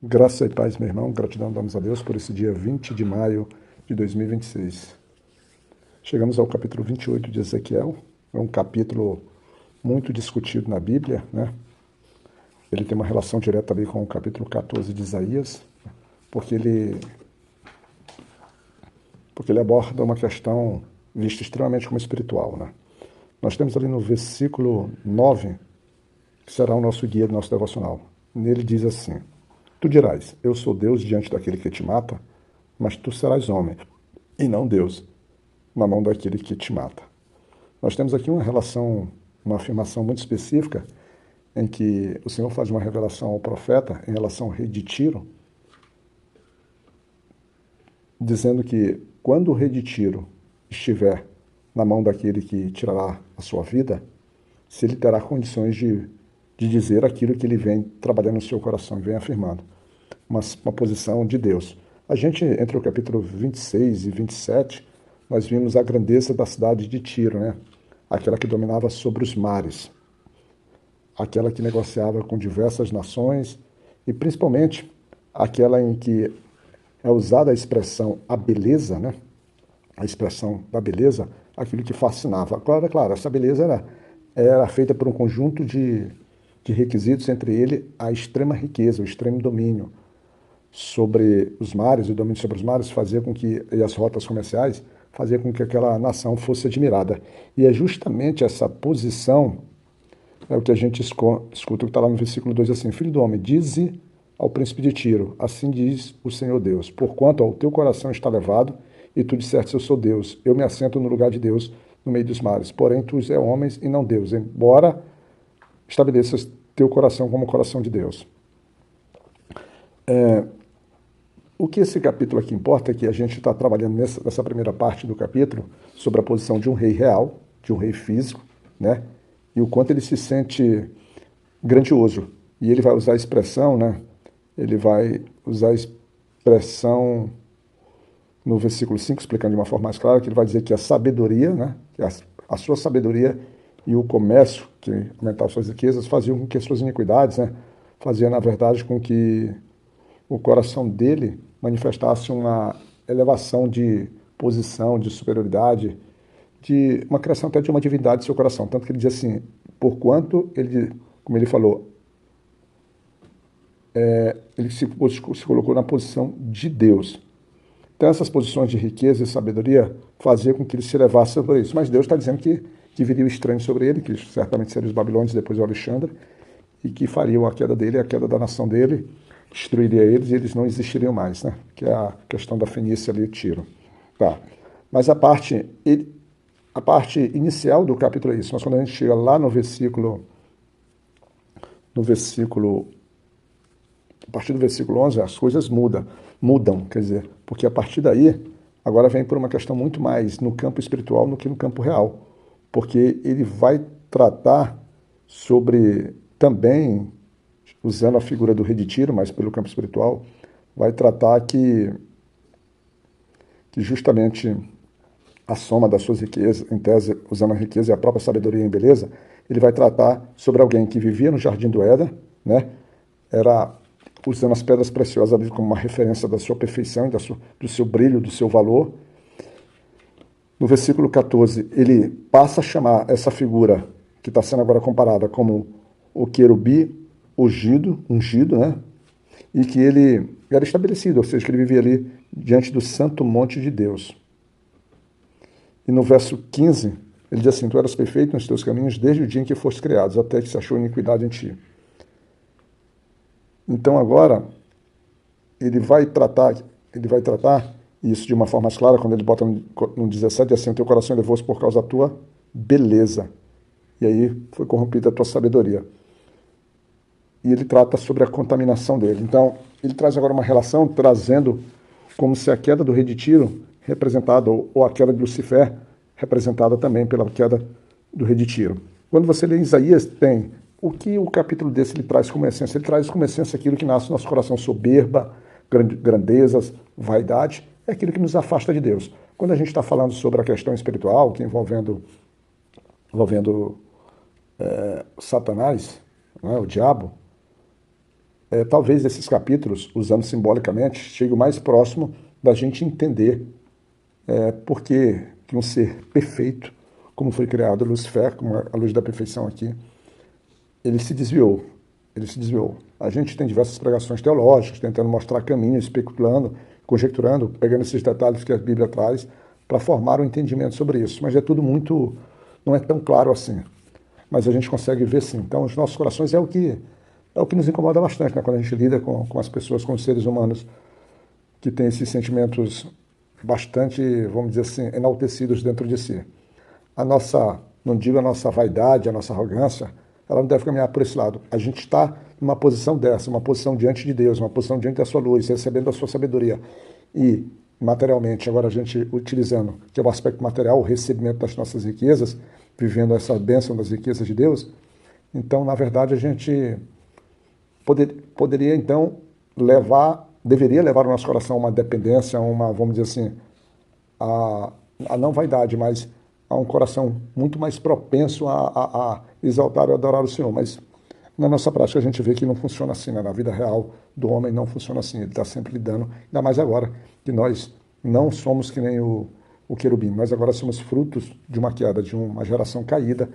Graça e paz, meu irmão. Gratidão damos a Deus por esse dia 20 de maio de 2026. Chegamos ao capítulo 28 de Ezequiel. É um capítulo muito discutido na Bíblia, né? Ele tem uma relação direta ali com o capítulo 14 de Isaías, porque ele aborda uma questão vista extremamente como espiritual, né? Nós temos ali no versículo 9, que será o nosso guia do nosso devocional. Nele diz assim: Tu dirás, eu sou Deus diante daquele que te mata, mas tu serás homem, e não Deus, na mão daquele que te mata. Nós temos aqui uma relação, uma afirmação muito específica, em que o Senhor faz uma revelação ao profeta em relação ao rei de Tiro, dizendo que quando o rei de Tiro estiver na mão daquele que tirará a sua vida, se ele terá condições de dizer aquilo que ele vem trabalhando no seu coração, vem afirmando, uma posição de Deus. A gente, entre o capítulo 26 e 27, nós vimos a grandeza da cidade de Tiro, né? Aquela que dominava sobre os mares, aquela que negociava com diversas nações e principalmente aquela em que é usada a expressão a beleza, né? A expressão da beleza, aquilo que fascinava. Claro, essa beleza era feita por um conjunto de requisitos, entre ele a extrema riqueza, o extremo domínio sobre os mares, o domínio sobre os mares fazia com que, e as rotas comerciais, fazia com que aquela nação fosse admirada. E é justamente essa posição, é o que a gente escuta, que está lá no versículo 2, assim: Filho do homem, dize ao príncipe de Tiro, assim diz o Senhor Deus, porquanto o teu coração está levado, e tu disseste, eu sou Deus, eu me assento no lugar de Deus, no meio dos mares. Porém, tu és homens e não Deus, embora estabeleças teu coração como o coração de Deus. O que esse capítulo aqui importa é que a gente está trabalhando nessa primeira parte do capítulo sobre a posição de um rei real, de um rei físico, né? E o quanto ele se sente grandioso. E ele vai usar a expressão, né? Ele vai usar a expressão no versículo 5, explicando de uma forma mais clara, que ele vai dizer que a sabedoria, né? Que a sua sabedoria e o comércio, que aumentava suas riquezas, faziam com que as suas iniquidades, né? Fazia, na verdade, com que o coração dele manifestasse uma elevação de posição, de superioridade, de uma criação até de uma divindade em seu coração. Tanto que ele diz assim, porquanto ele, como ele falou, ele se colocou na posição de Deus. Então essas posições de riqueza e sabedoria faziam com que ele se elevasse sobre isso. Mas Deus está dizendo que viria o estranho sobre ele, que certamente seriam os babilônios, depois o Alexandre, e que fariam a queda dele, a queda da nação dele, destruiria eles e eles não existiriam mais, né? Que é a questão da Fenícia ali, Tiro. Tá. Mas a parte inicial do capítulo é isso. Mas quando a gente chega lá a partir do versículo 11, as coisas mudam, quer dizer, porque a partir daí, agora vem por uma questão muito mais no campo espiritual do que no campo real, porque ele vai tratar sobre, também, usando a figura do rei de Tiro, mas pelo campo espiritual, vai tratar que justamente a soma das suas riquezas, em tese, usando a riqueza e a própria sabedoria em beleza, ele vai tratar sobre alguém que vivia no Jardim do Éden, né? Era usando as pedras preciosas ali como uma referência da sua perfeição, do seu brilho, do seu valor. No versículo 14, ele passa a chamar essa figura, que está sendo agora comparada como o querubi ungido, né? E que ele era estabelecido, ou seja, que ele vivia ali diante do santo monte de Deus. E no verso 15, ele diz assim: Tu eras perfeito nos teus caminhos desde o dia em que foste criados, até que se achou iniquidade em ti. Então agora, ele vai tratar isso de uma forma mais clara, quando ele bota no 17, assim: O teu coração elevou-se por causa da tua beleza. E aí foi corrompida a tua sabedoria. E ele trata sobre a contaminação dele. Então, ele traz agora uma relação, trazendo como se a queda do rei de Tiro, representada, ou a queda de Lucifer, representada também pela queda do rei de Tiro. Quando você lê Isaías, tem o que o capítulo desse ele traz como essência. Ele traz como essência aquilo que nasce no nosso coração: soberba, grandezas, vaidade, é aquilo que nos afasta de Deus. Quando a gente está falando sobre a questão espiritual, que envolvendo Satanás, né, o diabo, talvez esses capítulos, usando simbolicamente, cheguem o mais próximo da gente entender por que um ser perfeito, como foi criado Lucifer, como a luz da perfeição aqui, ele se desviou. Ele se desviou. A gente tem diversas pregações teológicas, tentando mostrar caminhos, especulando, conjecturando, pegando esses detalhes que a Bíblia traz, para formar um entendimento sobre isso. Mas é tudo muito... não é tão claro assim. Mas a gente consegue ver sim. Então, os nossos corações é o que nos incomoda bastante, né? Quando a gente lida com as pessoas, com os seres humanos que têm esses sentimentos bastante, vamos dizer assim, enaltecidos dentro de si. A nossa, não digo a nossa vaidade, a nossa arrogância, ela não deve caminhar por esse lado. A gente está numa posição dessa, uma posição diante de Deus, uma posição diante da sua luz, recebendo a sua sabedoria. E, materialmente, agora a gente utilizando, que é o aspecto material, o recebimento das nossas riquezas, vivendo essa bênção das riquezas de Deus, então, na verdade, a gente poderia, então, deveria levar o nosso coração a uma dependência, a uma, vamos dizer assim, a não vaidade, mas a um coração muito mais propenso a exaltar e adorar o Senhor. Mas na nossa prática a gente vê que não funciona assim, né? Na vida real do homem não funciona assim. Ele está sempre lidando, ainda mais agora que nós não somos que nem o querubim, nós agora somos frutos de uma queda, de uma geração caída,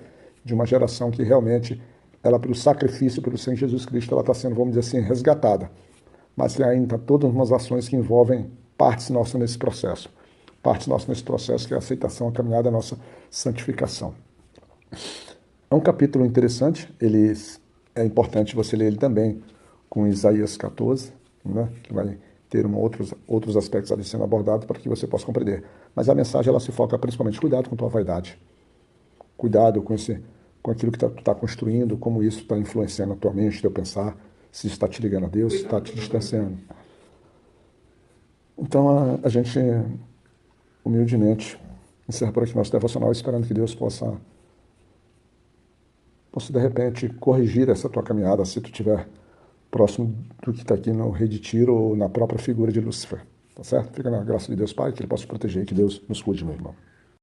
de uma geração que realmente, ela pelo sacrifício, pelo sangue de Jesus Cristo, ela está sendo, vamos dizer assim, resgatada. Mas tem ainda todas umas ações que envolvem partes nossas nesse processo. Partes nossas nesse processo, que é a aceitação, a caminhada, a nossa santificação. É um capítulo interessante, é importante você ler ele também com Isaías 14, né, que vai ter outros aspectos ali sendo abordados para que você possa compreender. Mas a mensagem ela se foca principalmente, cuidado com tua vaidade. Cuidado com aquilo que tu está construindo, como isso está influenciando a tua mente, teu pensar, se está te ligando a Deus, se está te distanciando. Então a gente, humildemente, encerra por aqui nosso devocional, esperando que Deus possa de repente corrigir essa tua caminhada, se tu estiver próximo do que está aqui no retiro ou na própria figura de Lúcifer. Tá certo? Fica na graça de Deus Pai, que Ele possa proteger e que Deus nos cuide, meu irmão.